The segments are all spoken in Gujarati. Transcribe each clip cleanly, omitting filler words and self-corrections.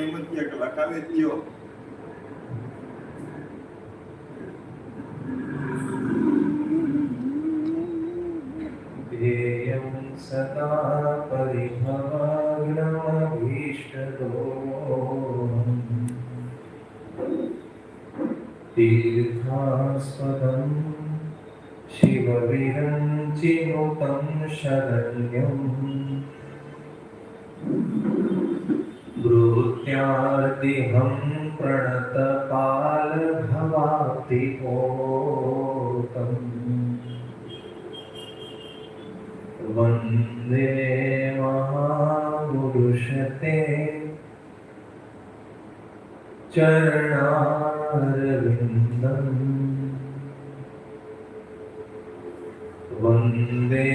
એમ જ કે લખાવે જ ગયો. ध्येयं सदा परिभवाग्नमभीष्टदोहम् तीर्थास्पदं शिवविरञ्चिनुतं शरण्यम् भृत्यार्तिहं प्रणतपालभवाब्धिपोतम् वन्दे महापुरुषते चरणारविन्दम् वन्दे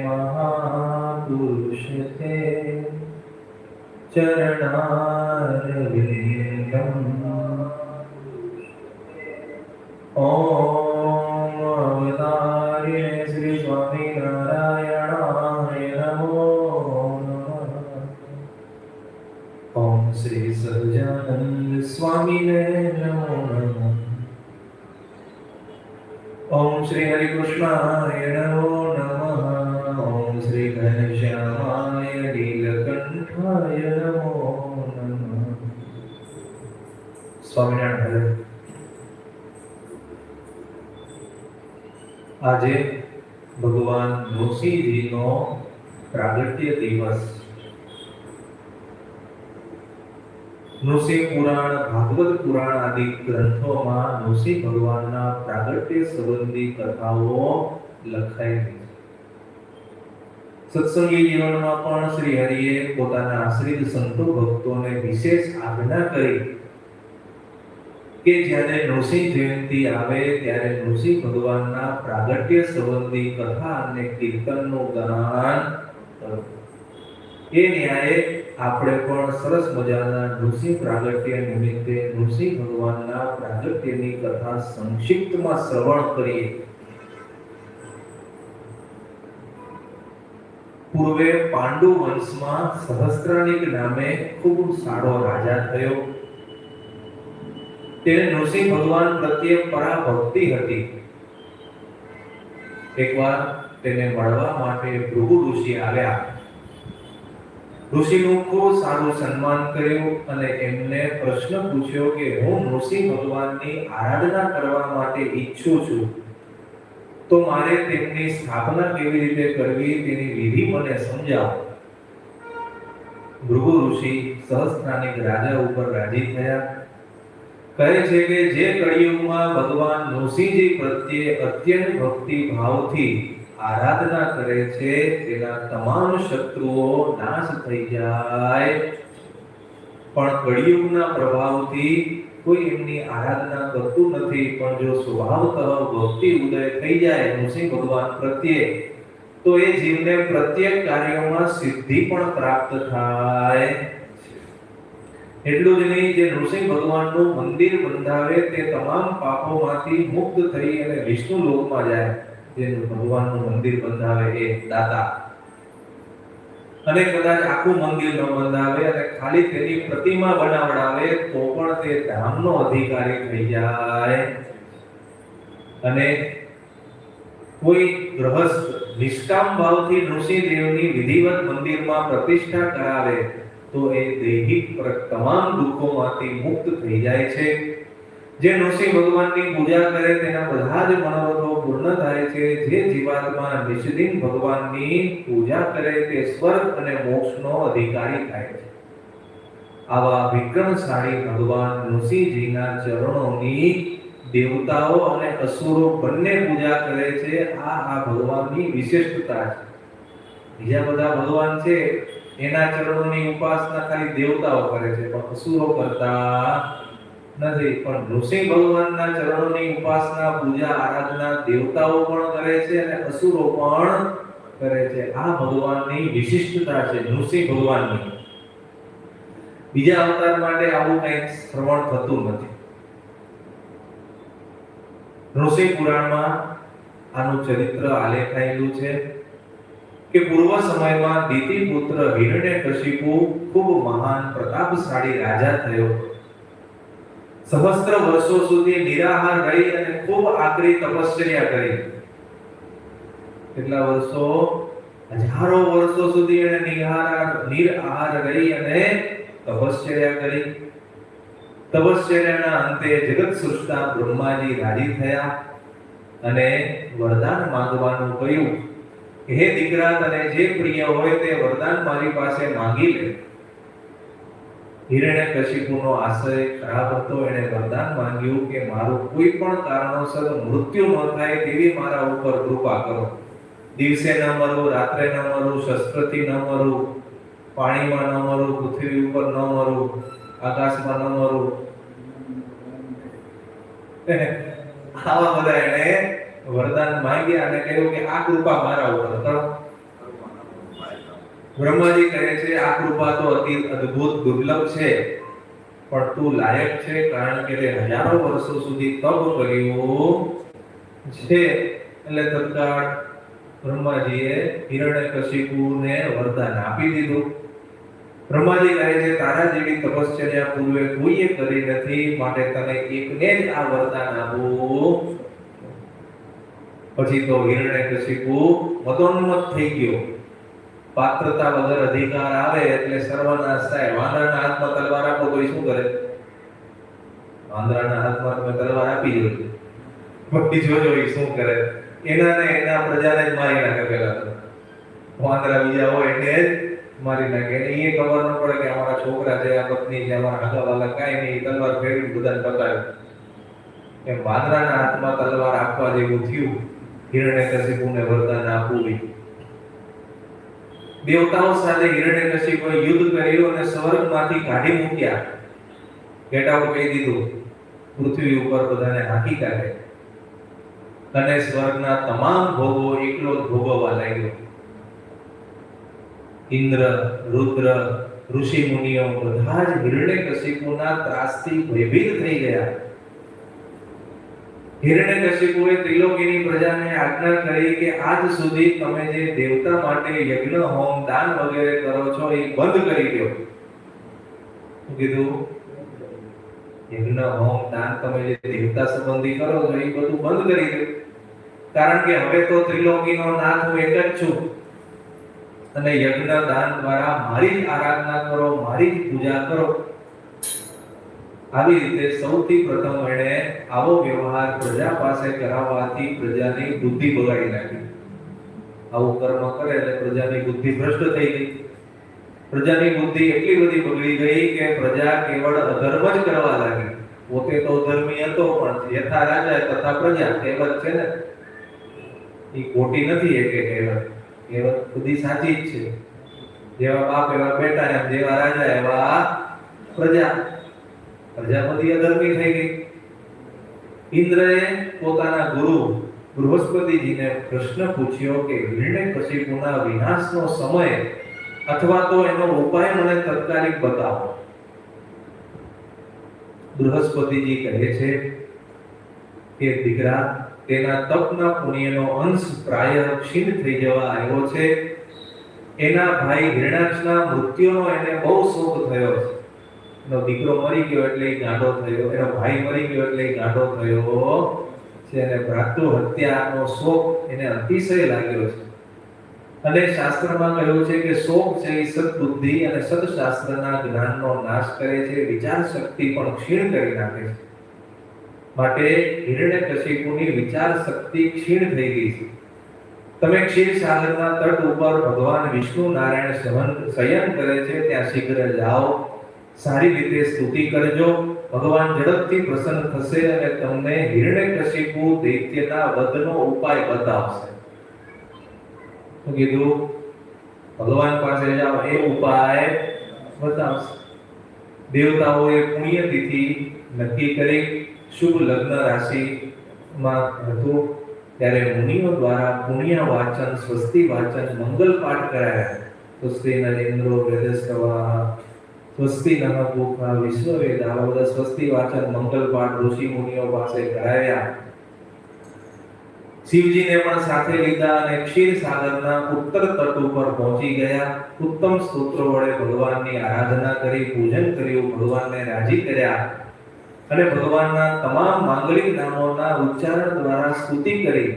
महापुरुषते चरणारविन्दम् ॐ अवतारे श्री स्वामिनारायणाय नमो नमः। ॐ श्री सहजानंद स्वामिने नमो नमः। ॐ श्री हरिकृष्णाय नमो नमः। ॐ श्री घनश्यामाय नीलकंठाय नमो नमः। स्वामिनारायण। આજે ભગવાન નૃસિંહજીનો પ્રાગટ્ય દિવસ. નૃસિંહ પુરાણ, ભાગવત પુરાણ આદિ ગ્રંથોમાં નૃસિંહ ભગવાનના પ્રાગટ્ય સંબંધી કથાઓ લખાયેલી છે. સત્સંગી જીવનમાં પણ શ્રી હરિએ પોતાના આશ્રિત સંતો ભક્તોને વિશેષ આજ્ઞા કરી કે જ્યારે નૃસિંહ જયંતિ આવે ત્યારે નૃસિંહ ભગવાનના પ્રાગટ્ય સંબંધી કથા અને કીર્તનનું ગાન કરો. એ ન્યાયે આપણે પણ સરસ મજાના નૃસિંહ પ્રાગટ્ય નિમિત્તે નૃસિંહ ભગવાનના પ્રાગટ્યની કથા સંક્ષિપ્તમાં શ્રવણ કરીએ. પૂર્વે પાંડુ વંશમાં સહસ્ત્રાનિક નામે ખૂબ સારો રાજા થયો. તેને નૃસિંહ ભગવાન પ્રત્યે પરાભક્તિ હતી. એકવાર તેને મળવા માટે ભૃગુ ઋષિ આવ્યા. ઋષિનું ખૂબ સારું સન્માન કર્યું અને એમને પ્રશ્ન પૂછ્યો કે હું નૃસિંહ ભગવાનની આરાધના કરવા માટે ઈચ્છું છું, તો મારે તેમની સ્થાપના કેવી રીતે કરવી તેની વિધિ મને સમજાવો. ભૃગુ ઋષિ સહસ્ત્રાનિક રાજા ઉપર રાજી થયા. કહે છે કે જે કળિયુગમાં ભગવાન નૃસિંહજી પ્રત્યે અત્યંત ભક્તિ ભાવથી આરાધના કરે છે તેના તમામ શત્રુઓ નાશ થઈ જાય, પણ કળિયુગના પ્રભાવથી કોઈ એમની આરાધના કરતું નથી. પણ જો સ્વભાવતઃ ભક્તિ ઉદય થઈ જાય નૃસિંહ ભગવાન પ્રત્યે, તો એ જીવને પ્રત્યેક કાર્યમાં સિદ્ધિ પણ પ્રાપ્ત થાય. એટલું જ નહીં, જે નૃસિંહ ભગવાનનું મંદિર બંધાવે તે તમામ પાપોમાંથી મુક્ત થઈ અને વિષ્ણુ લોકમાં જાય. જે ભગવાનનું મંદિર બંધાવે એ દાતા. અને કદાચ આખું મંદિર ન બંધાવે અને ખાલી તેની પ્રતિમા બનાવડાવે તો પણ તે ધામનો અધિકારી થઈ જાય. અને કોઈ ગૃહસ્થ નિષ્કામ ભાવથી નૃસિંહ દેવની વિધિવત મંદિરમાં પ્રતિષ્ઠા કરાવે તો એ દૈહિક તમામ દુઃખોમાંથી મુક્ત થઈ જાય છે. જે નૃસિંહ ભગવાનની પૂજા કરે તેના બધા જ મનોરથો પૂર્ણ થાય છે. જે જીવાત્મા નિષ્દિન ભગવાનની પૂજા કરે તે સ્વર્ગ અને મોક્ષનો અધિકારી થાય છે. આવા વિક્રમશાળી ભગવાન નૃસિંહજીના ચરણોની દેવતાઓ અને અસુરો બંને પૂજા કરે છે. આ ભગવાનની વિશિષ્ટતા છે. બીજા બધા ભગવાન છે એના ચરણોની ઉપાસના ખાલી દેવતાઓ કરે છે, પણ અસુરો કરતા નથી. પણ નૃસિંહ ભગવાનના ચરણોની ઉપાસના, પૂજા, આરાધના દેવતાઓ પણ કરે છે અને અસુરો પણ કરે છે. આ ભગવાનની વિશિષ્ટતા છે નૃસિંહ ભગવાનની. બીજા અવતાર માટે આવું કંઈ શ્રવણ થતું નથી. નૃસિંહ પુરાણમાં આનું ચરિત્ર આલેખાયેલું છે કે પૂર્વ સમયમાં દિતિ પુત્ર હિરણ્યકશિપુ ખૂબ મહાન પ્રતાપશાળી રાજા થયો. સહસ્ત્ર વર્ષો સુધી નિરાહાર રહી અને ખૂબ આકરી તપશ્ચર્યા કરી. કેટલા વર્ષો? હજારો વર્ષો સુધી એને નિરાહાર રહી અને તપશ્ચર્યા કરી. તપશ્ચર્યાના અંતે જગત સૃષ્ટા બ્રહ્માજી રાજી થયા અને વરદાન માંગવાનું કહ્યું. હે દીકરા, તને જે પ્રિય હોય તે વરદાન મારી પાસે માંગી લે. હિરણ્યકશિપુનો આશય ખરાબ હતો. એણે વરદાન માંગ્યું કે મારું કોઈ પણ કારણોસર મૃત્યુ ન થાય તેવી મારા ઉપર કૃપા કરો. દિવસે ન મરું, રાત્રે ન મરું, શસ્ત્રથી ન મરું, પાણીમાં ન મરું, પૃથ્વી ઉપર ન મરું, આકાશમાં ન મરું. આવા બધા એને વરદાન માંગ્યા અને કહ્યું કે આ કૃપા મારા ઉપર કરો. બ્રહ્માજી કહે છે આ કૃપા તો અતિ અદ્ભુત દુર્લભ છે, પણ તું લાયક છે, કારણ કે તે હજારો વર્ષો સુધી તપ કર્યું છે. એટલે તત્કાળ બ્રહ્માજીએ હિરણ્યકશિપુને વરદાન આપી દીધું. બ્રહ્માજી કહે છે તારા જેવી તપશ્ચર્યા પૂર્વે કોઈએ કરી નથી, માટે તને એકને જ આ વરદાન આપું. પછી તો હિરણ્યકશિપુ મદોન્મત્ત થઈ ગયો. પાત્રતા વગર અધિકાર આવે એટલે સર્વનાશ થાય. વાંદરાના હાથમાં તલવાર આપો તો શું કરે? વાંદરાના હાથમાં તમે તલવાર આપી દો, પછી જોજો એ શું કરે. એના પ્રજાને જ મારી નાખે. પેલા તો વાંદરા બીજા હોય એને જ મારી નાખે. એને એ ખબર ન પડે કે અમારા છોકરા છે, આ પત્ની છે, અમારા આગળવાળા કાંઈ નહીં, તલવાર ફેરવી બધાને પતાવ્યું. એમ વાંદરાના હાથમાં તલવાર આપવા જેવું થયું. હિરણ્યકશિપુને વરદાન આપવું. દેવતાઓ સાથે હિરણ્યકશિપુએ યુદ્ધ કર્યું અને સ્વર્ગમાંથી કાઢી મૂક્યા. ગેટ આઉટ કહી દીધું. પૃથ્વી ઉપર બધાને હાકી કાઢે અને સ્વર્ગના તમામ ભોગો એકલો જ ભોગવવા લાગ્યો. ઇન્દ્ર, રુદ્ર, ઋષિ મુનિઓ બધા જ હિરણ્યકશિપુના ત્રાસથી ભયભીત થઈ ગયા. હિરણ્યકશિપુએ ત્રિલોકીની પ્રજાને આજ્ઞા કરી કે આજ સુધી તમે જે દેવતા માટે યજ્ઞ, હોમ, દાન વગેરે કરો છો એ બંધ કરી દો. શું કીધું? યજ્ઞ, હોમ, દાન તમે જે દેવતા સંબંધી કરો છો એ બધું બંધ કરી દો. કારણ કે હવે તો ત્રિલોકીનો નાથ હું એક જ છું અને યજ્ઞ, દાન દ્વારા મારી જ આરાધના કરો, મારી જ પૂજા કરો. આવી રીતે સૌથી પ્રથમ એણે આવો વ્યવહાર પ્રજા પાસે કરાવવાથી પ્રજાની બુદ્ધિ બગાડી નાખી. આવું કર્મ કરે એટલે પ્રજાની બુદ્ધિ ભ્રષ્ટ થઈ ગઈ. પ્રજાની બુદ્ધિ એટલી બધી બગડી ગઈ કે પ્રજા કેવળ અધર્મ જ કરવા લાગી. પોતે તો ધર્મી હતો, પણ યથા રાજા તથા પ્રજા કહેવત છે ને, એ ખોટી નથી. એ કહેવત બધી સાચી જ છે. જેવા બાપ એવા બેટા, એમ જેવા રાજા એવા પ્રજા. પ્રજા બધી અધર્મી થઈ ગઈ. ઇન્દ્રએ પોતાના ગુરુ બૃહસ્પતિજીને પ્રશ્ન પૂછ્યો કે હિરણ્યકશિપુના વિનાશનો સમય અથવા તો એનો ઉપાય મને તત્કાલિક બતાવો. બૃહસ્પતિજી કહે છે કે દીકરા, તેના તપના પુણ્યનો અંશ પ્રાય ક્ષીણ થઈ જવા આવ્યો છે. એના ભાઈ હિરણાક્ષના મૃત્યુનો એને બહુ શોક થયો છે. એનો દીકરો મરી ગયો એટલે એ ગાંડો થયો, એનો ભાઈ મરી ગયો એટલે એ ગાંડો થયો છે, અને ભ્રાતૃ હત્યાનો શોક એને અતિશય લાગ્યો છે. અને શાસ્ત્રમાં કહ્યું છે કે શોક છે એ સદબુદ્ધિ અને સદશાસ્ત્રના જ્ઞાનનો નાશ કરે છે, વિચાર શક્તિ પણ ક્ષીણ કરી નાખે છે. માટે હિરણ્યકશિપુની વિચાર શક્તિ ક્ષીણ થઈ ગઈ છે. તમે ક્ષીરસાગરના તટ ઉપર ભગવાન વિષ્ણુ નારાયણ શયન કરે છે ત્યાં શીઘ્ર જાઓ, સારી રીતે સ્તુતિ કરજો. ભગવાન ઝડપથી પ્રસન્ન થશે અને તમને હિરણ્યકશિપુ દૈત્યના વધનો ઉપાય બતાવશે. શું કીધું? ભગવાન પાસે જાઓ, એ ઉપાય બતાવશે. દેવતાઓએ પુણ્યતિથિ નક્કી કરી. શુભ લગ્ન રાશિમાં હતું ત્યારે મુનિઓ દ્વારા પુણ્ય વાચન, સ્વસ્તિ વાચન, મંગલ પાઠ કરાયા. સ્વસ્તિ ન ઇન્દ્રો વેદસ્તવા, સ્વસ્તિ નઃ પૂર્ણા વિશ્વવેદ. આવા બધા સ્વસ્તિ વાચન, મંગલ પાઠ ઋષિ મુનિઓ પાસે કરાવ્યા. શિવજીને પણ સાથે લીધા અને ક્ષીરસાગરના ઉત્તર તટ ઉપર પહોંચી ગયા. ઉત્તમ સ્તોત્રો વડે ભગવાનની આરાધના કરી, પૂજન કર્યું, ભગવાનને રાજી કર્યા અને ભગવાનના તમામ માંગલિક નામોના ઉચ્ચારણ દ્વારા સ્તુતિ કરી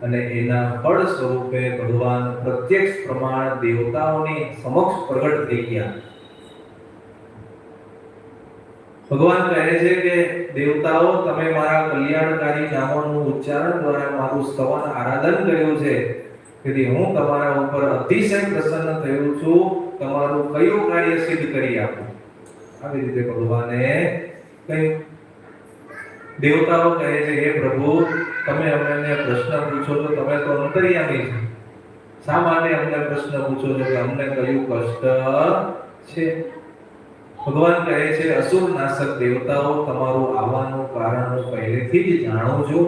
અને એના ફળ સ્વરૂપે ભગવાન પ્રત્યક્ષ પ્રમાણ દેવતાઓની સમક્ષ પ્રગટ થઈ ગયા. ભગવાન કહે છે કે દેવતાઓ, તમે મારા કલ્યાણકારી નામોનું ઉચ્ચારણ દ્વારા મારું સ્તવન આરાધન કર્યું છે, તેથી હું તમારા ઉપર અતિશય પ્રસન્ન થયો છું. તમારું કયું કાર્ય સિદ્ધ કરી આપું? આવી રીતે ભગવાને કહ્યું. દેવતાઓ કહે છે, હે પ્રભુ, તમે અમને પ્રશ્ન પૂછો છો, તમે તો અંતર્યામી છો. શા માટે અમને પ્રશ્ન પૂછો છો કે અમને કયું કષ્ટ છે? ભગવાન કહે છે, અસુર નાશક દેવતાઓ, તમારું આવવાનું કારણ હું પહેલેથી જ જાણું છું.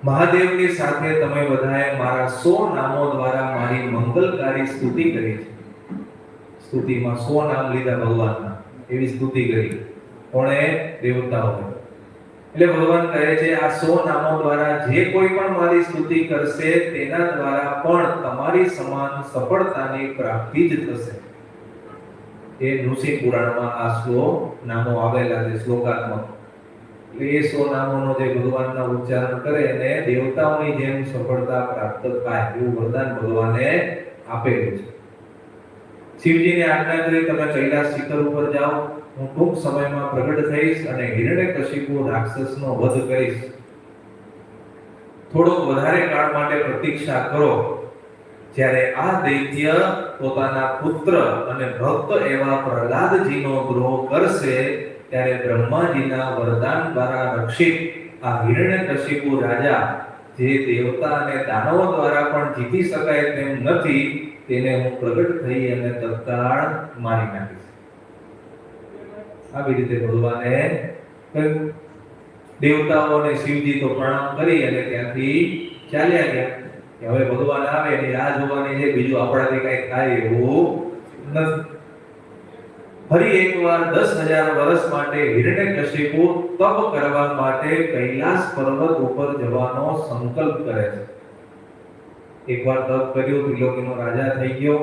મહાદેવની સાથે તમે બધાએ મારા 100 નામો દ્વારા મારી મંગલકારી સ્તુતિ કરી છે. સ્તુતિમાં 100 નામ લીધા ભગવાનના, એવી સ્તુતિ કરી. કોણે? દેવતાઓ. એટલે ભગવાન કહે છે, આ 100 નામો દ્વારા જે કોઈ પણ મારી સ્તુતિ કરશે તેના દ્વારા પણ તમારી સમાન સફળતાની પ્રાપ્તિ જ થશે. એ ઋષિ પુરાણમાં આ 100 નામો આવેલા છે શ્લોકાત્મક. એટલે એ 100 નામોનો જે ભગવાનના ઉચ્ચારણ કરે અને દેવતાઓની જેમ સફળતા પ્રાપ્ત થાય એવું વરદાન ભગવાને આપેલું છે. શિવજીને આજ્ઞા કરી, તમે કૈલાસ શિખર ઉપર જાઓ, હું ટૂંક સમયમાં પ્રગટ થઈશ અને હિરણ્યકશિપુ રાક્ષસનો વધ કરીશ. થોડો વધારે કાળ માટે પ્રતીક્ષા કરો. જ્યારે આ દૈત્ય પોતાના પુત્ર અને ભક્ત એવા પ્રહલાદજીનો દ્રોહ કરશે, ત્યારે બ્રહ્માજીના વરદાન દ્વારા રક્ષિત આ હિરણ્યકશિપુ રાજા, જે દેવતા અને દાનવો દ્વારા પણ જીતી શકાય તેમ નથી, તેને હું પ્રગટ થઈ અને તત્કાળ મારી નાખીશ. આવી રીતે ભગવાને કહ્યું. દેવતાઓ અને શિવજી તો પ્રણામ કરી અને ત્યાંથી ચાલ્યા ગયા. હવે ભગવાન આવે એની રાહ જોવાની છે, બીજું આપણાથી કઈ થાય એવું નથી. ફરી એકવાર 10,000 વર્ષ માટે હિરણ્યકશિપુ તપ કરવા માટે કૈલાસ પર્વત ઉપર જવાનો સંકલ્પ કરે છે. એકવાર તપ કર્યું, ત્રિલોકીનો રાજા થઈ ગયો.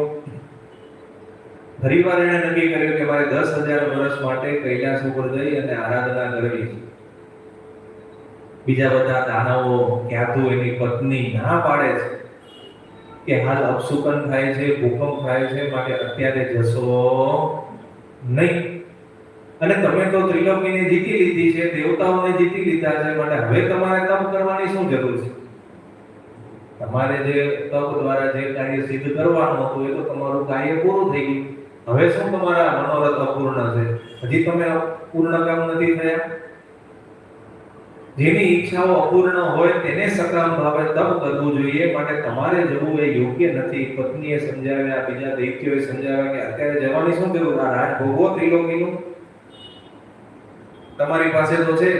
ફરીવાર એણે નક્કી કર્યું કે મારે 10,000 વર્ષ માટે કૈલાસ ઉપર જઈ અને આરાધના કરવી છે. બીજા બધા દાનવો, ક્યાંતુ એની પત્ની ના પાડે છે કે હાલ અપશુકન થાય છે, ભૂકંપ થાય છે, માટે અત્યારે જશો નહીં. અને તમે તો ત્રિલોકીને જીતી લીધી છે, દેવતાઓને જીતી લીધા છે, માટે હવે તમારે તપ કરવાની શું જરૂર છે? તમારે જે તપ દ્વારા જે કાર્ય સિદ્ધ કરવાનું હતું એ તો તમારું કાર્ય પૂરું થઈ ગયું. હવે શું તમારા મનોરથ અપૂર્ણ છે? હજી તમે પૂર્ણ કામ નથી થયા. જેની ઈચ્છાઓ અપૂર્ણ હોય તેને સકામ ભાવે તપ કરવું જોઈએ, માટે તમારે જવું એ યોગ્ય નથી. પત્નીએ સમજાવ્યા, બીજા દૈત્યોએ સમજાવ્યા કે અત્યારે જવાની શું જરૂર? આ રાજ ભોગવો ત્રિલોકીનું, તમારી પાસે તો છે.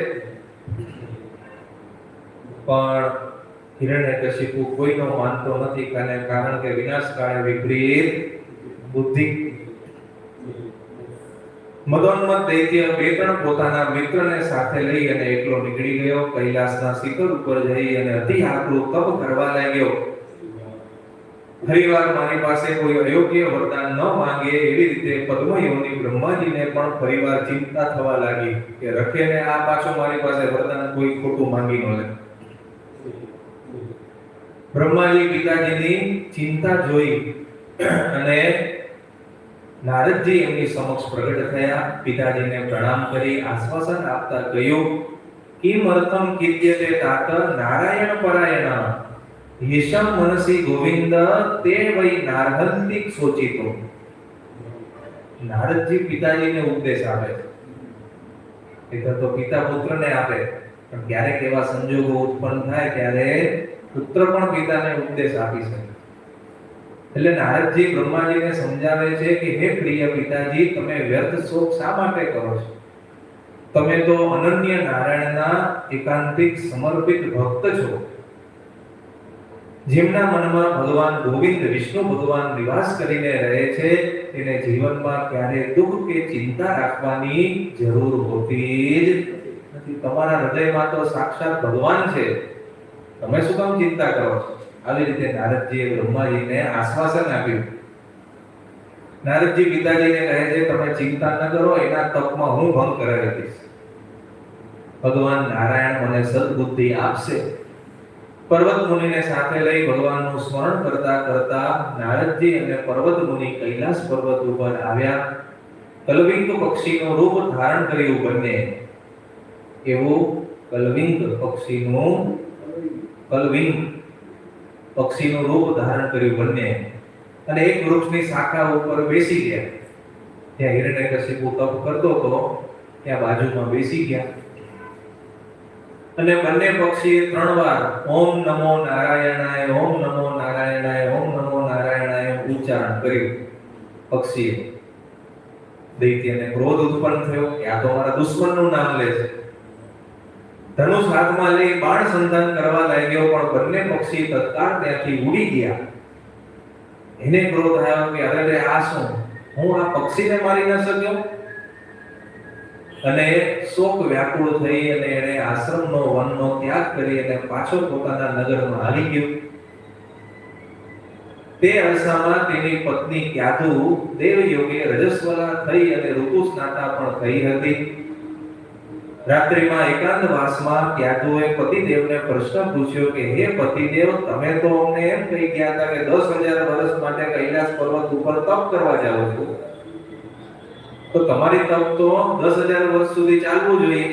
પણ હિરણ્યકશિપુ કોઈનો માનતો નથી, કારણ કે વિનાશ કાળે વિપરીત બુદ્ધિ. મદોન્મત દૈત્ય 2-3 પોતાના મિત્રને સાથે લઈ અને એકલો નીકળી ગયો. કૈલાસના શિખર ઉપર જઈ અને અતિ આકરું તપ કરવા લાગ્યો. ફરીવાર મારી પાસે કોઈ અયોગ્ય વરદાન ન માંગે એવી રીતે પદ્મયોની બ્રહ્માજીને પણ ફરીવાર ચિંતા થવા લાગી કે રખેને આ પાછો મારી પાસે વરદાન કોઈ ખોટું માંગી ન લે. બ્રહ્માજી પિતાજીની ચિંતા જોઈ અને નારદજી એમની સમક્ષ પ્રગટ થયા. પિતાજીને પ્રણામ કરી આશ્વાસન આપતા કહ્યું, કિમ અર્થમ કીર્યતે તાત નારાયણ પરાયણ યશમ મનસી ગોવિંદ તે વૈ નારહંતિક સોચિતો. નારદજી પિતાજીને ઉપદેશ આપે છે. એ તો પિતા પુત્રને આપે, પણ ક્યારેક એવા સંજોગો ઉત્પન્ન થાય ત્યારે પુત્ર પણ પિતાને ઉપદેશ આપી શકે. એટલે નારદજી બ્રહ્માજીને સમજાવે છે કે હે પ્રિય પિતાજી, તમે વ્યર્થ શોક શા માટે કરો છો? તમે તો અનન્ય નારાયણના એકાંતિક સમર્પિત ભક્ત છો, જેમના મનમાં ભગવાન ગોવિંદ વિષ્ણુ ભગવાન નિવાસ કરીને રહે છે. તેને જીવનમાં ક્યારે દુઃખ કે ચિંતા રાખવાની જરૂર હોતી જ. નથી. તમારા હૃદયમાં તો સાક્ષાત ભગવાન છે, તમે શું કામ ચિંતા કરો છો? આવી રીતે નારદજીએ બ્રહ્માજીને આશ્વાસન આપ્યું. નારદજી પિતાજીને કહે છે, તમે ચિંતા ન કરો, એના તપમાં હું ભંગ કરાવી દઈશ. ભગવાન નારાયણ મને સદબુદ્ધિ આપશે. પર્વત મુનિને સાથે લઈ ભગવાનનું સ્મરણ કરતા કરતા નારદજી અને પર્વત મુનિ કૈલાસ પર્વત ઉપર આવ્યા. કલવિંગ પક્ષીનું રૂપ ધારણ કર્યું બંને. એવું કલવિંગ પક્ષીનું રૂપ ધારણ કર્યું બંને અને એક વૃક્ષની શાખા ઉપર બેસી ગયા. ત્યાં હિરણ્યકશિપુ તપ કરતો હતો ત્યાં બાજુમાં બેસી ગયા અને બંને પક્ષીએ 3 વાર ઓમ નમો નારાયણાય, ઓમ નમો નારાયણાય, ઓમ નમો નારાયણાય ઉચ્ચારણ કર્યું. પક્ષીએ દૈત્યને ક્રોધ ઉત્પન્ન થયો કે આ તો મારા દુશ્મનનું નામ લે છે. ધનુષ હાથમાં લઈ બાણ સંધાન કરવા લાગ્યો, પણ બંને પક્ષી તત્કાળ ત્યાંથી ઉડી ગયા. એને ક્રોધ આવ્યો કે અરે આ શું, હું આ પક્ષીને મારી ન શક્યો? અને શોક વ્યાકુળ થઈ અને એને આશ્રમનો વનનો ત્યાગ કરી અને પાછો પોતાના નગરમાં આવી ગયો. તે અરસામાં તેની પત્ની ક્યાદુ દેવયોગે રજસ્વલા થઈ અને ઋતુસ્નાતા પણ થઈ હતી. રાત્રિમાં એકાંતવાસમાં ક્યાદુએ પતિદેવને પ્રશ્ન પૂછ્યો કે હે પતિદેવ, તમે તો અમને એમ કહી ગયા હતા કે 10,000 વર્ષ માટે કૈલાસ પર્વત ઉપર તપ કરવા જાઓ છો, તો તમારી તપ તો 10,000 વર્ષ સુધી ચાલવું જોઈએ,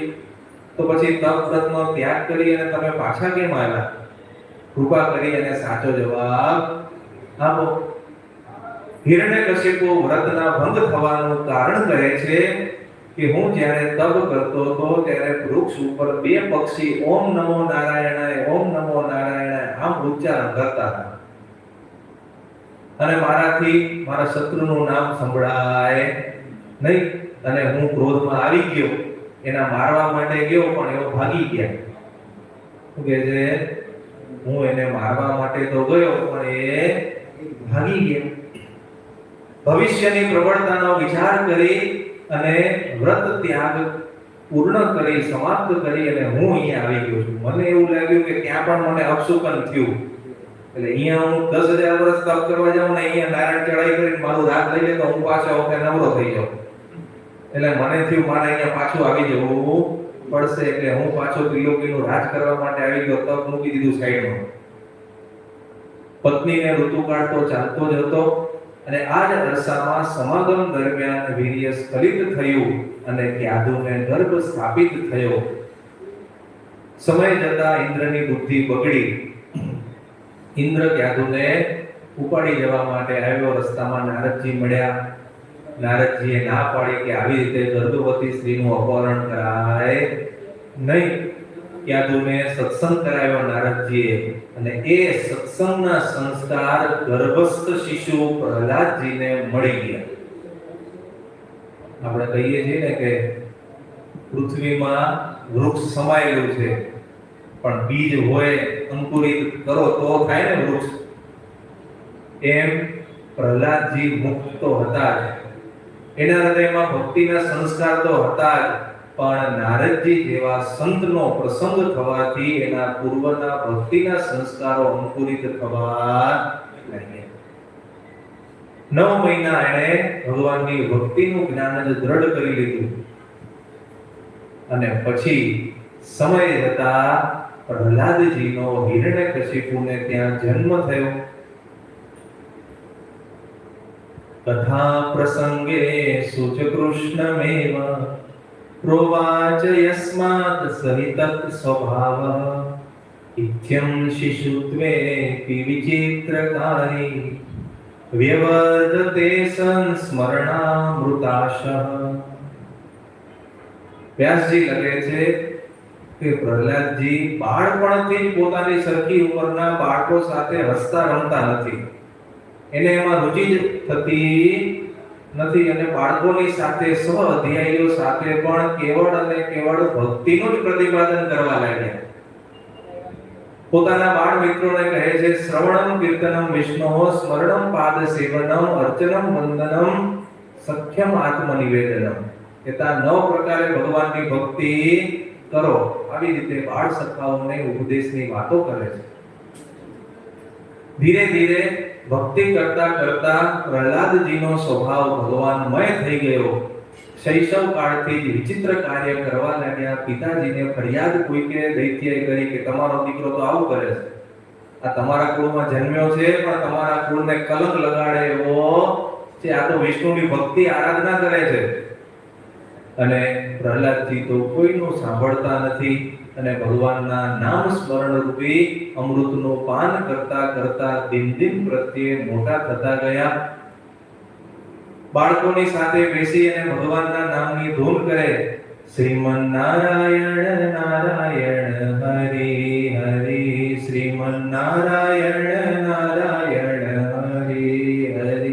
તો પછી તપ વ્રતનો ત્યાગ કરી અને તમે પાછા કેમ આવ્યા? કૃપા કરી અને સાચો જવાબ આપો. હિરણ્યકશિપુ વ્રતના ભંગ થવાનું કારણ કહે છે કે હું જ્યારે તપ કરતો હતો ત્યારે વૃક્ષ ઉપર 2 પક્ષી ઓમ નમો નારાયણાય, ઓમ નમો નારાયણાય આમ ઉચ્ચારણ કરતા હતા અને મારાથી મારા શત્રુનું નામ સંભળાય નહીં અને હું ક્રોધમાં આવી ગયો. એના મારવા માટે ગયો પણ એઓ ભાગી ગયા. શું કહે છે? હું એને મારવા માટે તો ગયો પણ એ ભાગી ગયા. ભવિષ્યની પ્રબળતાનો વિચાર કરી અને વ્રત ત્યાગ પૂર્ણ કરી સમાપ્ત કરી અને હું અહીંયા આવી ગયો છું. મને એવું લાગ્યું કે ત્યાં પણ મને અપશુકન થયું, એટલે અહીંયા હું 10,000 વર્ષ તપ કરવા જાઉં ને અહીંયા નારાયણ ચડાઈ કરીને મારું રાત લઈ લે તો હું પાછો વખતે નવરો થઈ જાઉં. એટલે મને થયું મારે અહીંયા પાછું આવી જવું પડશે. એટલે હું પાછો ત્રિલોકીનું રાજ કરવા માટે આવી ગયો. તપ મૂકી દીધું સાઈડમાં. પત્નીને ઋતુકાળ તો ચાલતો જ હતો અને આ જ અરસામાં સમાગમ દરમિયાન વીર્ય સ્ખલિત થયું અને ક્યાદુને ગર્ભ સ્થાપિત થયો. સમય જતા ઇન્દ્રની બુદ્ધિ બગડી. ઇન્દ્ર ક્યાદુને ઉપાડી જવા માટે આવ્યો. રસ્તામાં નારદજી મળ્યા. નારદજીએ ના પાડી કે આવી રીતે ગર્ભવતી સ્ત્રીનું અપહરણ કરાય નહીં. ક્યાદુને સત્સંગ કરાવ્યો નારદજીએ અને એ સત્સંગના સંસ્કાર ગર્ભસ્થ શિશુ પ્રહલાદજીને મળી ગયા. આપણે કહીએ છીએ ને કે પૃથ્વીમાં વૃક્ષ સમાયેલું છે, પણ બીજ હોય અંકુરિત કરો તો થાય ને વૃક્ષ. એમ પ્રહલાદજી મુક્ત તો હતા જ, એના હૃદયમાં ભક્તિના સંસ્કાર તો હતા જ, પણ નારદજી જેવા સંતનો પ્રસંગ થવાથી એના પૂર્વના ભક્તિના સંસ્કારો અંકુરિત થવા લાગ્યા. 9 મહિના એણે ભગવાનની ભક્તિનું જ્ઞાન જ દ્રઢ કરી લીધું અને પછી સમય જતા પ્રહલાદજીનો હિરણ્યકશિપુને ત્યાં જન્મ થયો. કથા પ્રસંગે સુચ કૃષ્ણમેવ પ્રોવાચ યસ્માત સહિતત સ્વભાવ ઇત્યં શિશુત્વે વિચિત્રકારી વ્યવર્ધતે સંસ્મરણામૃતાશ. વ્યાસજી લખે છે કે પ્રહલાદજી બાળપણથી જ પોતાની સરખી ઉંમરના બાળકો સાથે હસતા રમતા નથી. એને એમાં રુચિ જ થતી નથી અને બાળકોની સાથે સહ અધ્યાયીઓ સાથે પણ કેવળ અને કેવળ ભક્તિનું જ પ્રતિપાદન કરવા લાગ્યા. પોતાના બાળ મિત્રોને કહે છે શ્રવણમ કીર્તનમ વિષ્ણુઃ સ્મરણમ પાદ સેવનમ અર્ચનમ વંદનમ સખ્યમ આત્મનિવેદનમ. કે 9 પ્રકારે ભગવાનની ભક્તિ કરો, આવી રીતે બાળ સખાઓને ઉપદેશની વાતો કરે છે. ધીરે ધીરે ભક્તિ કરતા કરતા પ્રહલાદજીનો સ્વભાવ ભગવાનમય થઈ ગયો. શૈશવ કાળથી જ વિચિત્ર કાર્ય કરવા લાગ્યા. પિતાજીને ફરિયાદ કોઈકે દૈત્યએ કરી કે તમારો દીકરો તો આવું કરે છે, આ તમારા કુળમાં જન્મ્યો છે પણ તમારા કુળને કલંક લગાડે એવો છે, આ તો વિષ્ણુની ભક્તિ આરાધના કરે છે. અને પ્રહલાદજી તો કોઈનું સાંભળતા નથી અને ભગવાનના નામ સ્મરણ રૂપી અમૃતનું પાન કરતા કરતા દિન દિન પ્રત્યે મોટા થતા ગયા. બાળકોની સાથે બેસી અને ભગવાનના નામની ધૂન કરે. શ્રીમન નારાયણ નારાયણ હરિ હરિ, શ્રીમન નારાયણ નારાયણ હરિ હરિ,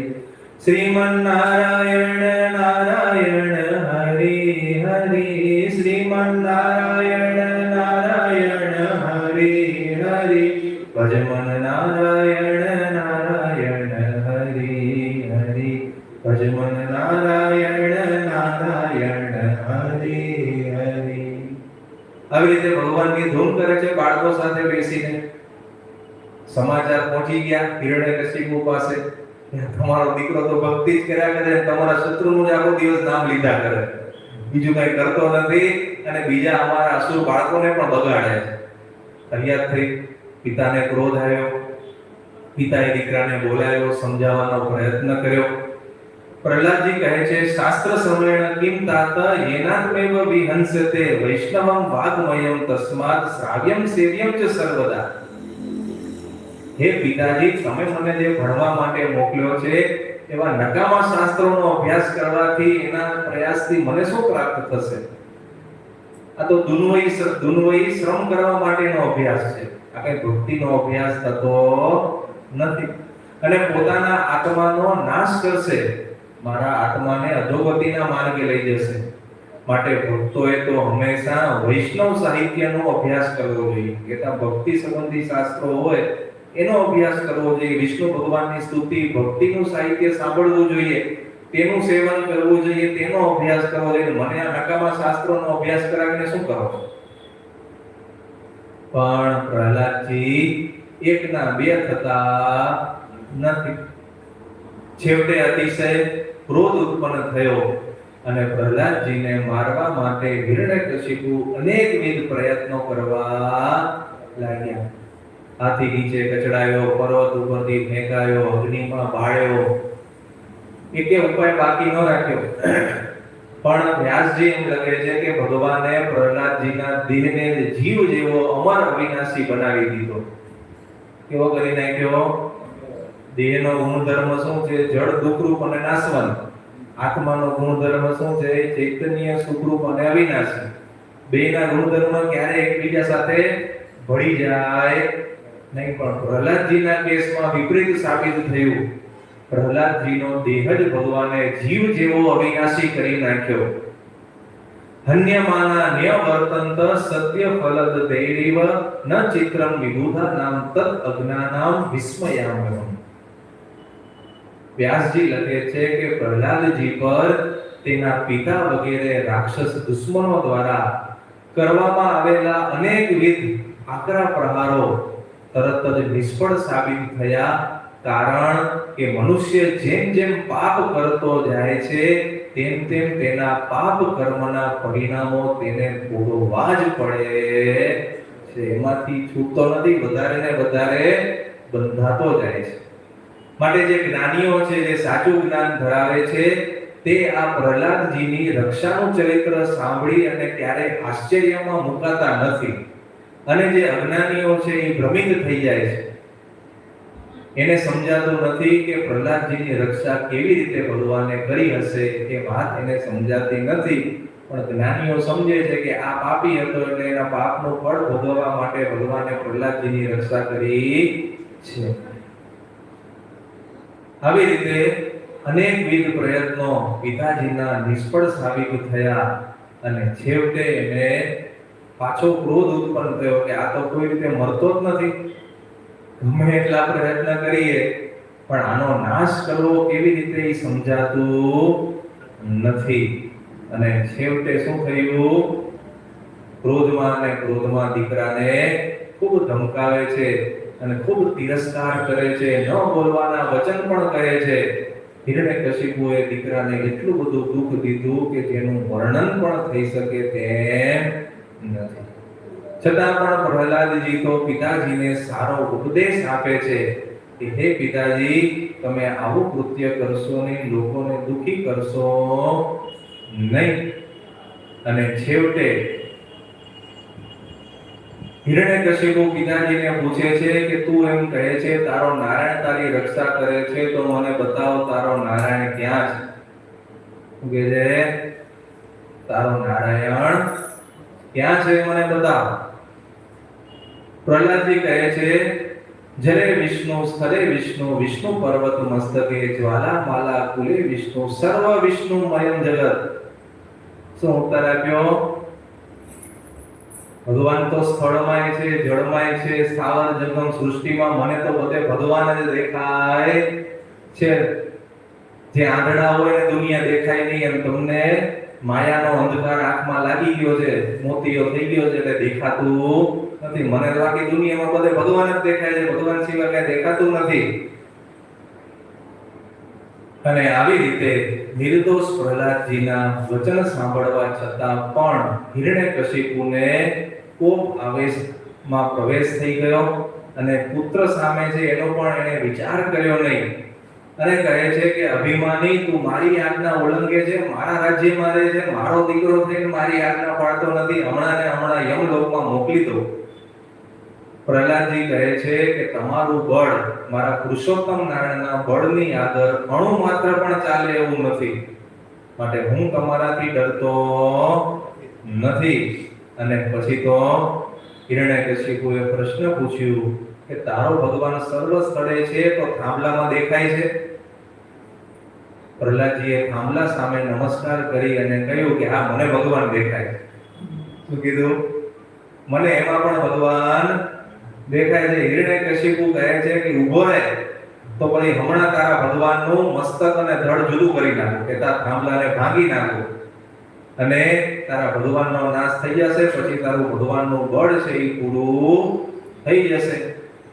શ્રીમન નારાયણ નારાયણ હરિ હરિ, શ્રીમન નારાયણ નારાયણ હરિ હરિ, ભજમન નારાયણ નારાયણ હરિ હરિ, ભજમન નારાયણ નારાયણ હરિ હરિ. આવી રીતે ભગવાનની ધૂન કરે છે બાળકો સાથે બેસીને. સમાચાર પહોંચી ગયા હિરણ્યકશિપુ પાસે, તમારો દીકરો તો ભક્તિ જ કર્યા કરે, તમારા શત્રુનું જ આખો દિવસ નામ લીધા કરે, બીજું કઈ કરતો નથી અને બીજા અમારા અસુર બાળકોને પણ બગાડે છે. ફરિયાદ થઈ. પિતાને ક્રોધ આવ્યો. પિતાએ દીકરાને બોલાવ્યો, સમજાવવાનો પ્રયત્ન કર્યો. પ્રહલાદજી કહે છે શાસ્ત્ર શ્રવણેન કિમ તાત યેનાત્મેવ વિહંસતે વૈષ્ણવમ વાગ્મયમ તસ્માત શ્રાવ્યમ સેવ્યમ ચ સર્વદા. હે પિતાજી, તમે મને જે ભણવા માટે મોકલ્યો છે એવા નકામા શાસ્ત્રોનો અભ્યાસ કરવાથી, એના પ્રયાસથી મને શું પ્રાપ્ત થશે? આ તો દુન્વયી શ્રમ કરવા માટેનો અભ્યાસ છે, આ કઈ ભક્તિનો અભ્યાસ થતો નથી. અને પોતાના આત્માનો નાશ કરશે, મારા આત્માને અધોગતિના માર્ગે લઈ જશે. માટે ભક્તોએ તો હંમેશા વૈષ્ણવ સાહિત્યનો અભ્યાસ કરવો જોઈએ. કેતા ભક્તિ સંબંધી શાસ્ત્રો હોય એનો અભ્યાસ કરવો જોઈએ. વિષ્ણુ ભગવાનની સ્તુતિ, ભક્તિનું સાહિત્ય સાંભળવું જોઈએ, તેનું સેવન કરવું જોઈએ, તેનો અભ્યાસ કરવો જોઈએ. મને આ નકામા શાસ્ત્રોનો અભ્યાસ કરાવીને શું કરો? પણ પ્રહલાદજી એકના બે થતા નથી. છેવટે અતિશય ક્રોધ ઉત્પન્ન થયો અને પ્રહલાદજીને મારવા માટે હિરણ્યકશિપુ અનેકવિધ પ્રયત્નો કરવા લાગ્યા. હાથી નીચે કચડાયો, પર્વત ઉપરથી ફેંકાયો, અગ્નિમાં બાળ્યો, એકે ઉપાય બાકી ન રાખ્યો. પણ વ્યાસજી એમ લખે છે કે ભગવાને પ્રહલાદજીના દેહને જીવ જેવો અમર અવિનાશી બનાવી દીધો. કેવો કરી નાખ્યો? દેહનો ગુણધર્મ શું છે? જળ દુઃખરૂપ અને નાશવંત. આત્માનો ગુણધર્મ શું છે? ચૈતન્ય સુખરૂપ અને અવિનાશી. બેના ગુણધર્મ ક્યારે એકબીજા સાથે ભળી જાય નહીં. પણ પ્રહલાદજીના કેસમાં વિપરીત સાબિત થયું. પ્રહલાદજીનો દેહ જ ભગવાને જીવ જેવો અવિનાશી કરી નાખ્યો. હન્યમાના ન્યવર્તંત સત્ય ફલદ દૈરીવ ન ચિત્રમ વિબુધા નામ તત અજ્ઞાનામ વિસ્મયામ્યહમ. વ્યાસજી લખે છે કે પ્રહલાદજી પર તેના પિતા વગેરે રાક્ષસ દુશ્મનો દ્વારા કરવામાં આવેલા અનેકવિધ આકરા પ્રહારો તરત જ નિષ્ફળ સાબિત થયા. કારણ કે મનુષ્ય જેમ જેમ પાપ કરતો જાય છે તેમ તેમ તેના પાપ કર્મના પરિણામો તેને ભોગવવા જ પડે છે. એમાંથી છૂટતો નથી, વધારે ને વધારે બંધાતો જાય છે. માટે જે જ્ઞાનીઓ છે, જે સાચું જ્ઞાન ધરાવે છે, તે આ પ્રહલાદજીની રક્ષાનું ચરિત્ર સાંભળી અને ક્યારેય આશ્ચર્યમાં મુકાતા નથી. અને જે અજ્ઞાનીઓ છે એ ભ્રમિત થઈ જાય છે. એને સમજાતું નથી કે પ્રહલાદજીની રક્ષા કેવી રીતે ભગવાને કરી હશે, એ વાત એને સમજાતી નથી. પણ જ્ઞાનીઓ સમજે છે કે આ પાપી હતો એટલે એના પાપનું ફળ ભોગવવા માટે ભગવાને પ્રહલાદજીની રક્ષા કરી છે. આવી રીતે અનેકવિધ પ્રયત્નો પિતાજીના નિષ્ફળ સાબિત થયા અને છેવટે એને પાછો ક્રોધ ઉત્પન્ન થયો કે આ તો કોઈ રીતે મરતો જ નથી. ગમે એટલા પ્રયત્ન કરીએ પણ આનો નાશ કરવો કેવી રીતે એ સમજાતું નથી. અને છેવટે શું થયું? ક્રોધમાં દીકરાને ખૂબ ધમકાવે છે અને ખૂબ તિરસ્કાર કરે છે, ન બોલવાના વચન પણ કહે છે. હિરણ્યકશિપુએ દીકરાને એટલું બધું દુઃખ દીધું કે જેનું વર્ણન પણ થઈ શકે તેમ નથી. છતાં પણ પ્રહલાદજી તો પિતાજીને સારો ઉપદેશ આપે છે કે હે પિતાજી, તમે આવું કૃત્ય કરશો નહીં, લોકોને દુઃખી કરશો નહીં. અને છેવટે હિરણ્યકશિપુ પિતાજીને પૂછે છે કે તું એમ કહે છે તારો નારાયણ તારી રક્ષા કરે છે, તો મને બતાવો તારો નારાયણ ક્યાં છે. કે છે તારો નારાયણ ક્યાં છે, મને બતાવો. પ્રહલાદજી કહે છે જરે વિષ્ણુ સ્થલે વિષ્ણુ, વિષ્ણુ પર્વત મસ્તકે, જ્વાલા માલા કુલે વિષ્ણુ, સર્વ વિષ્ણુ મયમ જગત. શું ઉત્તર આપ્યો? ભગવાન તો સ્થળમાં છે, જળમાં છે, સ્થાવર જંગમ સૃષ્ટિમાં મને તો બધે ભગવાન જ દેખાય છે. જે આંધળા હોય ને દુનિયા દેખાય નહીં, એમ તમને માયાનો અંધકાર આંખમાં લાગી ગયો છે, મોતીયો થઈ ગયો છે એટલે દેખાતું નથી. મને તો આખી દુનિયામાં બધે ભગવાન જ દેખાય છે, ભગવાન સિવાય કઈ દેખાતું નથી. અને આવી રીતે નિર્દોષ પ્રહલાદજીના વચન સાંભળવા છતાં પણ હિરણ્યકશિપુને કોપ આવેશમાં પ્રવેશ થઈ ગયો અને પુત્ર સામે છે એનો પણ એને વિચાર કર્યો નહીં. અને કહે છે કે અભિમાની, તું મારી આજ્ઞા ઉલ્લંઘે છે, મારા રાજ્યમાં રહે છે, મારો દીકરો થઈને મારી આજ્ઞા પાળતો નથી, હમણાં ને હમણાં યમલોકમાં મોકલી દો. પ્રહલાદજી કહે છે કે તમારું બળ મારા પુરુષોત્તમ નારાયણના બળની આગળ અણુ માત્ર પણ ચાલે એવું નથી, માટે હું તમારાથી ડરતો નથી. અને પછી તો હિરણ્યકશિપુએ પ્રશ્ન પૂછ્યું કે તારો ભગવાન સર્વ સ્થળે છે તો થાંભલામાં દેખાય છે? પ્રહલાદજીએ થાંભલા સામે નમસ્કાર કરી અને કહ્યું કે હા, મને ભગવાન દેખાય. શું કીધું? મને એમાં પણ ભગવાન દેખાય છે. હિરણ્યકશિપુ કહે છે કે ઊભો રહે તો પછી હમણાં તારા ભગવાનનું મસ્તક અને ધડ જુદું કરી નાખું, કે તારા થાંભલાને ભાંગી નાખું અને તારા ભગવાનનો નાશ થઈ જશે. પછી તારું ભગવાનનું બળ છે એ પૂરું થઈ જશે.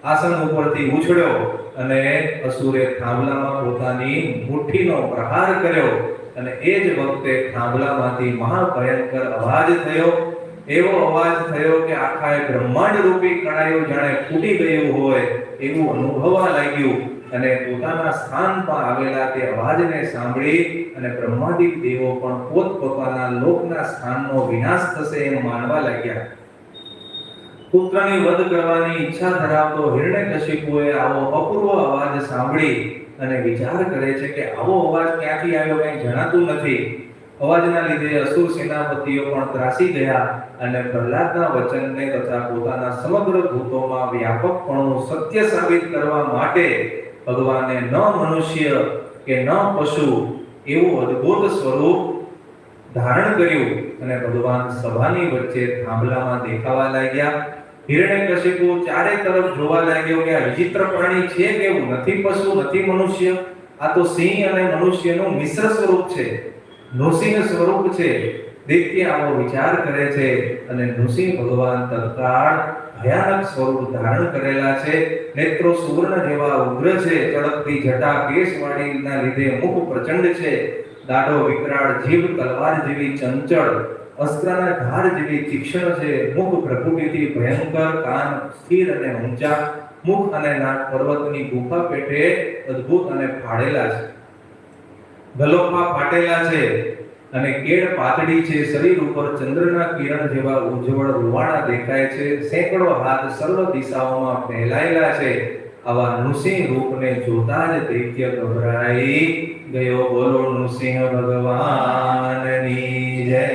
આસન ઉપરથી ઉછળ્યો અને અસુરે થાંભલામાં પોતાની મુઠ્ઠીનો પ્રહાર કર્યો અને એ જ વખતે થાંભલામાંથી મહાભયંકર અવાજ થયો. એવો અવાજ થયો કે આખા બ્રહ્માંડ રૂપી કણાયું જાણે ફૂટી ગયું હોય એવું અનુભવવા લાગ્યું. અને પોતાના સ્થાન પર આવેલા તે અવાજને સાંભળી અને બ્રહ્માદિક દેવો પણ પોતપોતાના લોકના સ્થાનનો વિનાશ થશે એમ માનવા લાગ્યા. પુત્રની વધ કરવાની ઈચ્છા ધરાવતો હિરણ્યકશિપુએ આવો અપૂર્વ અવાજ સાંભળી અને વિચાર કરે છે કે આવો અવાજ ક્યાંથી આવ્યો કંઈ જણાતું નથી. અવાજના લીધે અસુર સેનાપતિઓ પણ ત્રાસી ગયા અને પ્રહલાદના વચનને તથા પોતાના સમગ્ર ભૂતોમાં વ્યાપકપણું સત્ય સાબિત કરવા માટે ભગવાને ન મનુષ્ય કે ન પશુ એવું અદ્ભુત સ્વરૂપ ધારણ કર્યું અને ભગવાન સભાની વચ્ચે થાંભલામાં દેખાવા લાગ્યા. હિરણ્યકશિપુ ચારે તરફ જોવા લાગ્યો કે આ વિચિત્ર પ્રાણી છે, કેવું નથી પશુ નથી મનુષ્ય, આ તો સિંહ અને મનુષ્યનું મિશ્ર સ્વરૂપ છે, નૃસિંહ સ્વરૂપ છે. દૈત્ય આવો વિચાર કરે છે અને નૃસિંહ ભગવાન તત્કાળ ભયાનક સ્વરૂપ ધારણ કરેલા છે. નેત્રો સુવર્ણ જેવા ઉગ્ર છે, ચળકતી જટા કેશવાળીના લીધે મુખ પ્રચંડ છે, દાઢો વિકરાળ, જીભ તલવાર જેવી ચંચળ, અસ્ત્રના ધાર જેવી તીક્ષ્ણ છે, મુખ પ્રકૃતિથી ભયંકર, કાન સ્થિર અને ઊંચા, મુખ અને નાક પર્વતની ગુફા પેટે અદ્ભુત અને ફાડેલા છે, ગલોફા ફાટેલા છે અને કેડ પાતળી છે. શરીર ઉપર ચંદ્રના કિરણ જેવા ઉજ્જવળ રૂવાણા દેખાય છે. સેંકડો હાથ સર્વ દિશાઓમાં ફેલાયેલા છે. આવા નૃસિંહ રૂપને જોતા જ દૈત્ય ગભરાઈ ગયો. બોલો નૃસિંહ ભગવાનની જય.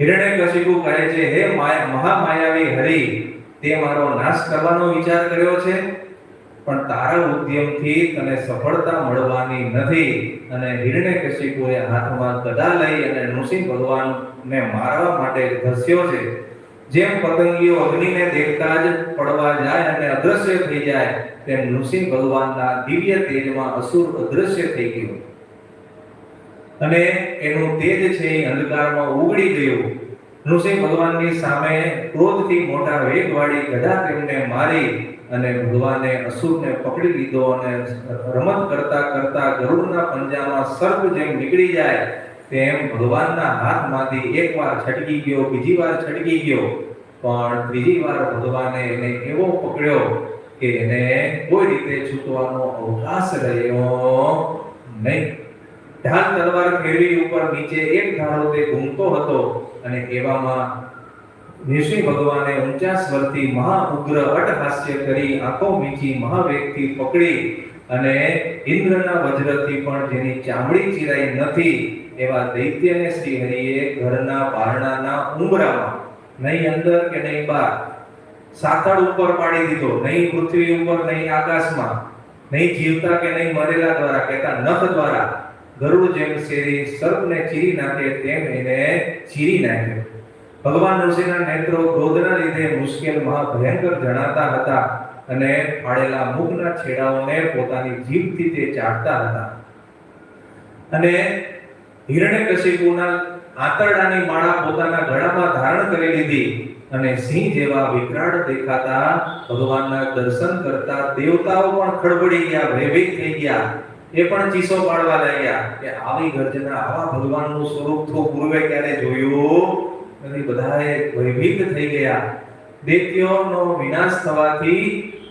હિરણ્યકશિપુ કહે છે, હે મહામાયાવી હરિ, તે મારો નાશ કરવાનો વિચાર કર્યો છે, પણ તારા ઉદ્યમથી તને સફળતા મળવાની નથી. અને હિરણ્યકશિપુએ હાથમાં ગદા લઈ અને નૃસિંહ ભગવાનને મારવા માટે ધસ્યો છે. જેમ પતંગીઓ અગ્નિને દેખતા જ પડવા જાય અને અદ્રશ્ય થઈ જાય, તેમ નૃસિંહ ભગવાનના દિવ્ય તેજમાં અસુર અદ્રશ્ય થઈ ગયો અને એનું તેજ છે એ અંધકારમાં ઉગડી ગયું. નૃસિંહ ભગવાનની સામે ક્રોધથી મોટા વેગવાળી ગદા તેમને મારી અને ભગવાને અસુરને પકડી લીધો અને રમત કરતા કરતા ગરુડના પંજામાં સર્પ જેમ નીકળી જાય તેમ ભગવાનના હાથમાંથી એકવાર છટકી ગયો, બીજી વાર છટકી ગયો, પણ ત્રીજી વાર ભગવાને એને એવો પકડ્યો કે એને કોઈ રીતે છૂટવાનો અવકાશ રહ્યો નહીં. ઢાલ તલવાર ફેરવી ઉપર નીચે એક ધારો તે ઘૂમતો હતો અને એવામાં નૃસિંહ ભગવાને ઊંચા સ્વરથી મહા ઉગ્ર અટહાસ્ય કરી આંખો મીચી મહાવેગથી પકડી અને ઇન્દ્રના વજ્રથી પણ જેની ચામડી ચીરાઈ નથી એવા દૈત્યને શ્રી હરિએ ઘરના બારણાના ઉંબરામાં, નહીં અંદર કે નહીં બહાર, સાતડ ઉપર પાડી દીધો, નહીં પૃથ્વી ઉપર, નહીં આકાશમાં, નહીં જીવતા કે નહીં મરેલા દ્વારા, કહેતા નખ દ્વારા ગરુડ જેમ શેરી સર્પને ચીરી નાખે તેમ એને ચીરી નાખ્યો. ભગવાન નૃસિંહના નેત્રો ક્રોધના લીધે મુશ્કેલ મહાભયંકર જણાતા હતા અને ફાડેલા મુખના છેડાઓને પોતાની જીભથી તે ચાટતા હતા અને હિરણ્યકશિપુના આંતરડાની માળા પોતાના ગળામાં ધારણ કરી લીધી અને સિંહ જેવા વિકરાળ દેખાતા ભગવાનના દર્શન કરતા દેવતાઓ પણ ખડબડી ગયા, ભયભીત થઈ ગયા. એ પણ ચીસો પાડવા લાગ્યા કે આવી ગર્જના, આવા ભગવાનનું સ્વરૂપ તો પૂર્વે ક્યારે જોયું નથી. બધાએ ભયભીત થઈ ગયા. દૈત્યોનો વિનાશ થવાથી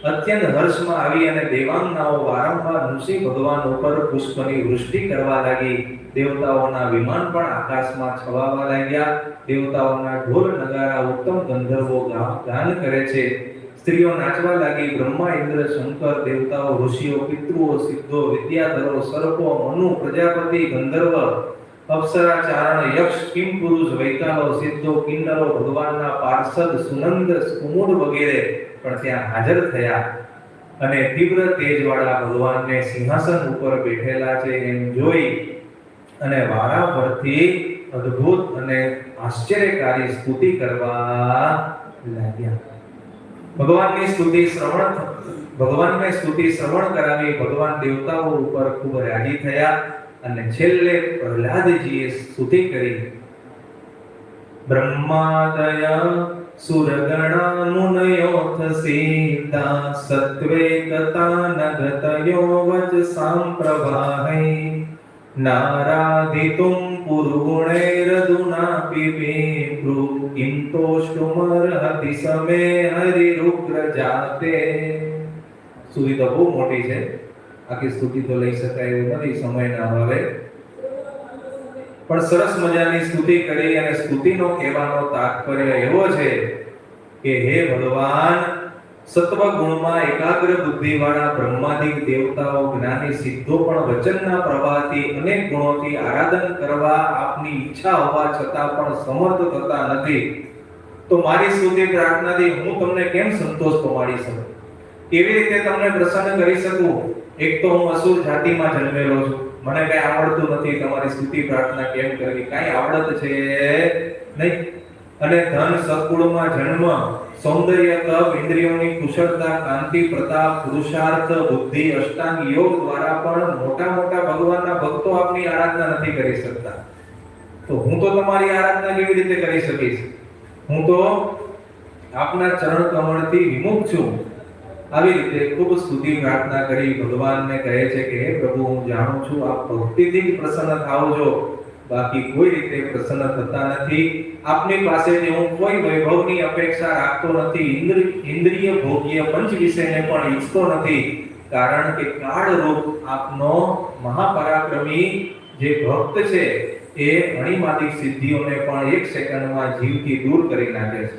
અત્યંત હર્ષમાં આવી અને દેવાંગનાઓ વારંવાર નૃસિંહ ભગવાન ઉપર પુષ્પની વૃષ્ટિ કરવા લાગી. દેવતાઓના વિમાન પણ આકાશમાં છવાવા લાગ્યા. દેવતાઓના ઢોલ નગારા ઉત્તમ ગંધર્વો ગાન કરે છે. સ્ત્રીઓ નાચવા લાગી. બ્રહ્મા, ઇન્દ્ર, શંકર, દેવતાઓ, ઋષિઓ, પિતૃઓ, સિદ્ધો, વિદ્યાધરો, સર્પો, મનુ, પ્રજાપતિ, ગંધર્વ, અપ્સરા, ચારણ, યક્ષ, કિમ પુરુષ, વૈતાલો, સિદ્ધો, કિન્નરો, ભગવાનના પાર્ષદ, સુનંદ, કુમુદ વગેરે પણ ત્યાં હાજર થયા અને તીવ્ર તેજવાળા ભગવાનને સિંહાસન ઉપર બેઠેલા છે એમ જોઈ અને વારાફરતી અદ્ભુત અને આશ્ચર્યકારી સ્તુતિ કરવા લાગ્યા. ભગવાનને સ્તુતિ શ્રવણ કરાવી ભગવાન દેવતાઓ ઉપર ખૂબ રાજી થયા અને છેલ્લે પ્રહલાદજીએ સ્તુતિ કરી. બ્રહ્માદયા સુરગણા મુનયોથ સીતા સત્વે તતા નગતયો વચ સાંપ્રવાહૈ નારાધિતુમ પુરુગુણૈરદુના પીપેભૃ કિંતોષ્ટુમર્હતિ સમે હરિરુગ્ર જાતે. સ્તુતિ તો બહુ મોટી છે, આખી સ્તુતિ તો લઈ શકાય એવું નથી સમયના અભાવે, પણ સરસ મજાની સ્તુતિ કરી અને સ્તુતિનો કહેવાનો તાત્પર્ય એવો છે કે હે ભગવાન, સત્વ ગુણમાં એકાગ્ર બુદ્ધિવાળા બ્રહ્માદિક દેવતાઓ, જ્ઞાની સિદ્ધો પણ વચનના પ્રવાહથી અનેક ગુણોથી આરાધન કરવા આપની ઈચ્છા હોવા છતાં પણ સમર્થ થતા નથી. તો મારી સ્તુતિ પ્રાર્થનાથી હું તમને કેમ સંતોષ પમાડી શકું? કેવી રીતે તમને પ્રસન્ન કરી શકું? એક તો હું અસુર જાતિમાં જન્મેલો છું, મને કઈ આવડતું નથી તમારી સ્તુતિ પ્રાર્થના કેમ કરવી, કઈ આવડત છે નહીં. અને ધન સત્કુળમાં જન્મ, સૌંદર્ય, તપ, ઇન્દ્રિયોની કુશળતા, કાંતિ, પ્રતાપ, પુરુષાર્થ, બુદ્ધિ, અષ્ટાંગ યોગ દ્વારા પણ મોટા મોટા ભગવાનના ભક્તો આપની આરાધના નથી કરી શકતા. તો હું તો તમારી આરાધના કેવી રીતે કરી શકીશ? હું તો આપના ચરણ કમળથી વિમુખ છું. આવી રીતે ખૂબ સ્તુતિ પ્રાર્થના કરી ભગવાનને કહે છે કે હે પ્રભુ, હું જાણું છું આપ ભક્તિથી જ પ્રસન્ન થાઓ છો, બાકી કોઈ રીતે પ્રસન્ન થતા નથી. આપની પાસેથી હું કોઈ વૈભવની અપેક્ષા રાખતો નથી, ઇન્દ્રિય ભોગ્ય પંચ વિષયને પણ ઈચ્છતો નથી, કારણ કે કાળ રૂપ આપનો મહાપરાક્રમી જે ભક્ત છે એ અણીમાદી સિદ્ધિઓને પણ એક સેકન્ડમાં જીવથી દૂર કરી નાખે છે.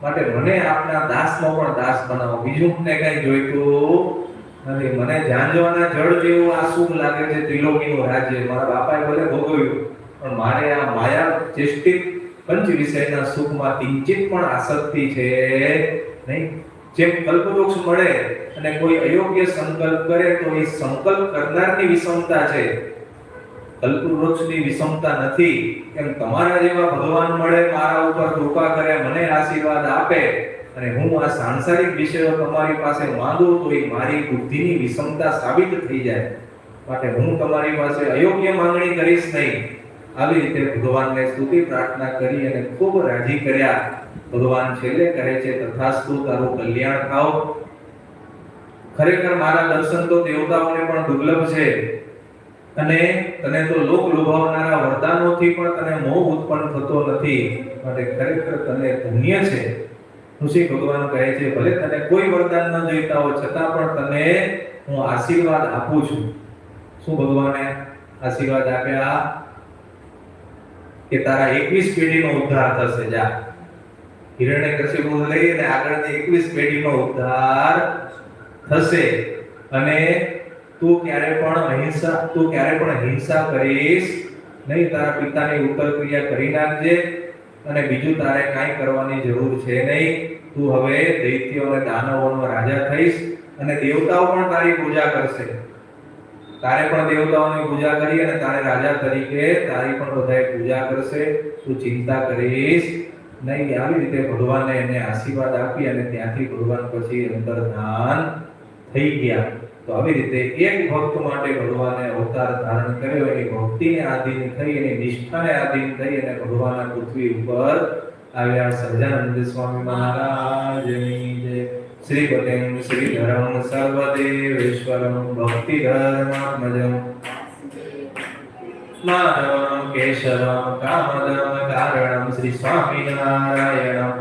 માટે મને આપના દાસનો પણ દાસ બનાવો, બીજું મને કઈ જોઈતું નથી. મને ઝાંઝવાના જળ જેવું આ સુખ લાગે છે, ત્રિલોકીનું રાજ્ય મારા બાપાએ ભલે ભોગવ્યું, પણ મારે આ માયા ચેષ્ટિત પંચ વિષયના સુખમાં કિંચિત પણ આસક્તિ છે નહીં. જેમ કલ્પવૃક્ષ મળે અને કોઈ અયોગ્ય સંકલ્પ કરે તો એ સંકલ્પ કરનારની વિષમતા છે, કલ્પવૃક્ષની વિષમતા નથી. એમ તમારા જેવા ભગવાન મળે, મારા ઉપર કૃપા કરે, મને આશીર્વાદ આપે અને હું આ સાંસારિક વિષયો તમારી પાસે માંગુ તો એ મારી બુદ્ધિની વિષમતા સાબિત થઈ જાય. માટે હું તમારી પાસે અયોગ્ય માંગણી કરીશ નહીં. આવી રીતે ભગવાનને સ્તુતિ પ્રાર્થના કરી અને ખૂબ રાજી કર્યા. ભગવાન છેલ્લે કહે છે, તથાસ્તુ, તારું કલ્યાણ થાવ. ખરેખર મારા દર્શન તો દેવતાઓને પણ દુર્લભ છે અને તને તો લોક લોભાવનારા વરદાનોથી પણ તને મોહ ઉત્પન્ન થતો નથી, માટે ખરેખર તને પુણ્ય છે. ઋષિ ભગવાન કહે છે, ભલે તને કોઈ વરદાન ન જોઈતા હોય છતાં પણ તને હું આશીર્વાદ આપું છું. શું ભગવાને આશીર્વાદ આપ્યા? કે તારા 21 પેઢીનો ઉદ્ધાર થશે. જા, હિરણ્યકશિપુ લઈને આગળની 21 પેઢીનો ઉદ્ધાર થશે અને તું ક્યારે પણ હિંસા કરીશ નહીં. તારા પિતાની ઉત્તર ક્રિયા કરી નાખજે અને બીજું તારે કાંઈ કરવાની જરૂર છે નહીં. તું હવે દૈત્યો અને દાનવોનો રાજા થઈશ અને દેવતાઓ પણ તારી પૂજા કરશે. તારે પણ દેવતાઓની પૂજા કરી અને તારે રાજા તરીકે તારી પણ બધાએ પૂજા કરશે. તું ચિંતા કરીશ નહીં. આવી રીતે ભગવાને એને આશીર્વાદ આપી અને ત્યાંથી ભગવાન પછી અંતર્ધાન થઈ ગયા. તો આવી રીતે એક ભક્ત માટે ભગવાને અવતાર ધારણ કર્યો, એની ભક્તિને આધીન થઈ, એની નિષ્ઠાને આધીન થઈ અને ભગવાન પૃથ્વી ઉપર આવ્યા. સહજાનંદ સ્વામી મહારાજની જય. શ્રીપતિમ શ્રીધરમ સર્વદેવેશ્વરમ ભક્તિધર્માત્મજમ માધવમ કેશવમ કામદમ કારણમ શ્રી સ્વામિનારાયણમ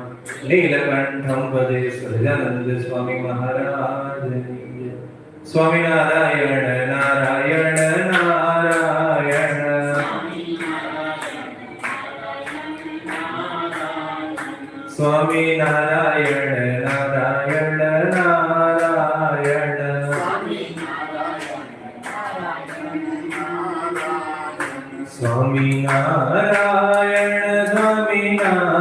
નીલકંઠમ ભજે. સહજાનંદ સ્વામી મહારાજની જય. સ્વામિનારાયણ નારાયણ નારાયણ. સ્વામિનારાયણ નારાયણ નારાયણ. સ્વામિનારાયણ સ્વામિનારાયણ.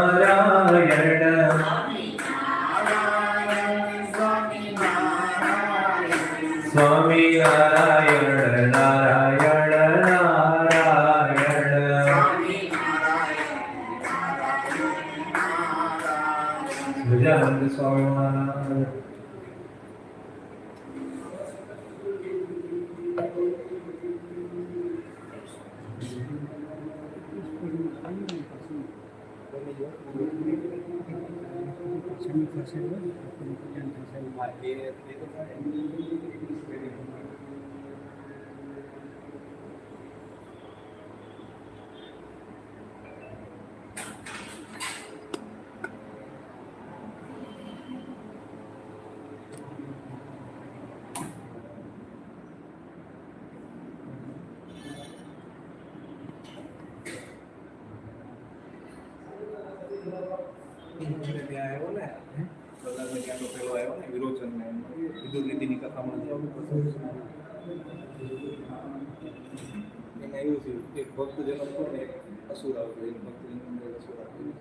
સ્વામિનારાયણ નારાયણ નારાયણ. સહજાનંદ સ્વામી મહારાજ. ત્યાં આવ્યો ને બધાને ત્યાં તો પેલો આવ્યો ને વિરોચન ને વિદુર નીતિની કથામાં એને એવું થયું કે ભક્ત જેનો હતો ને અસુર આવ્યો, ભક્ત જેનો અસુર આવ્યો.